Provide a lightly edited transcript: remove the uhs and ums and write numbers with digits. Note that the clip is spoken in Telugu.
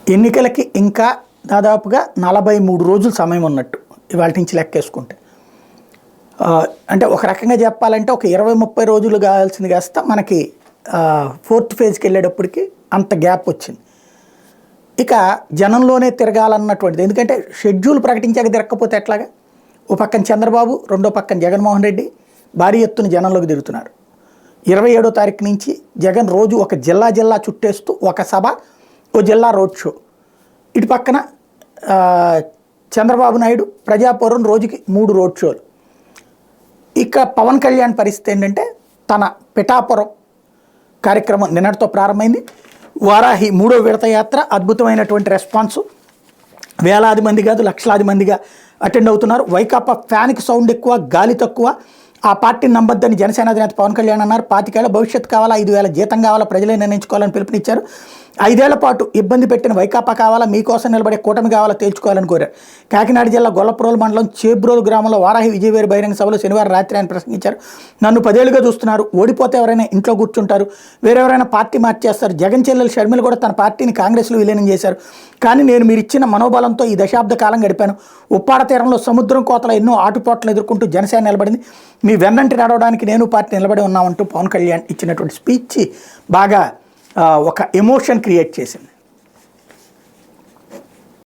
ఎన్నికలకి ఇంకా దాదాపుగా 43 రోజులు సమయం ఉన్నట్టు ఇవాళ నుంచి లెక్కేసుకుంటే. అంటే ఒక రకంగా చెప్పాలంటే ఒక 20-30 రోజులు కావాల్సింది కాస్త మనకి 4th ఫేజ్కి వెళ్ళేటప్పటికి అంత గ్యాప్ వచ్చింది. ఇక జనంలోనే తిరగాలన్నటువంటిది, ఎందుకంటే షెడ్యూల్ ప్రకటించాక తిరగకపోతే ఎట్లాగా? ఓ పక్కన చంద్రబాబు, రెండో పక్కన జగన్మోహన్ రెడ్డి భారీ ఎత్తున జనంలోకి తిరుగుతున్నారు. 27వ తారీఖు నుంచి జగన్ రోజు ఒక జిల్లా చుట్టేస్తూ ఒక సభ, ఓ జిల్లా రోడ్ షో. ఇటు పక్కన చంద్రబాబు నాయుడు ప్రజాపౌరం రోజుకి 3 రోడ్ షోలు. ఇక పవన్ కళ్యాణ్ పరిస్థితి ఏంటంటే తన పిఠాపురం కార్యక్రమం నిన్నటితో ప్రారంభమైంది. వారాహి 3వ విడత యాత్ర అద్భుతమైనటువంటి రెస్పాన్సు, వేలాది మంది కాదు లక్షలాది మందిగా అటెండ్ అవుతున్నారు. వైకాపా ఫ్యాన్కి సౌండ్ ఎక్కువ, గాలి తక్కువ. ఆ పార్టీని నమ్మొద్దని జనసేన అధినేత పవన్ కళ్యాణ్ అన్నారు. 25 ఏళ్ల భవిష్యత్తు కావాలా, 5,000 జీతం కావాలా, ప్రజలే నిర్ణయించుకోవాలని పిలుపునిచ్చారు. 5 ఏళ్ల పాటు ఇబ్బంది పెట్టిన వైకాపా కావాలా, మీకోసం నిలబడే కూటమి కావాలా తేల్చుకోవాలని కోరారు. కాకినాడ జిల్లా గొల్లప్రోలు మండలం చేబ్రోలు గ్రామంలో వారాహి విజయవేరు బహిరంగ సభలో శనివారం రాత్రి ఆయన ప్రసంగించారు. నన్ను 10 ఏళ్లుగా చూస్తున్నారు, ఓడిపోతే ఎవరైనా ఇంట్లో కూర్చుంటారు, వేరెవరైనా పార్టీ మార్చేస్తారు. జగన్ చెల్లెలు షర్మిల కూడా తన పార్టీని కాంగ్రెస్లో విలీనం చేశారు. కానీ నేను మీరు ఇచ్చిన మనోబలంతో ఈ దశాబ్ద కాలం గడిపాను. ఉప్పాడ తీరంలో సముద్రం కోతల ఎన్నో ఆటుపోట్లు ఎదుర్కొంటూ జనసేన నిలబడింది. మీ వెన్నంటి నడవడానికి నేను పార్టీ నిలబడి ఉన్నామంటూ పవన్ కళ్యాణ్ ఇచ్చినటువంటి స్పీచ్ బాగా ఒక ఎమోషన్ క్రియేట్ చేసింది.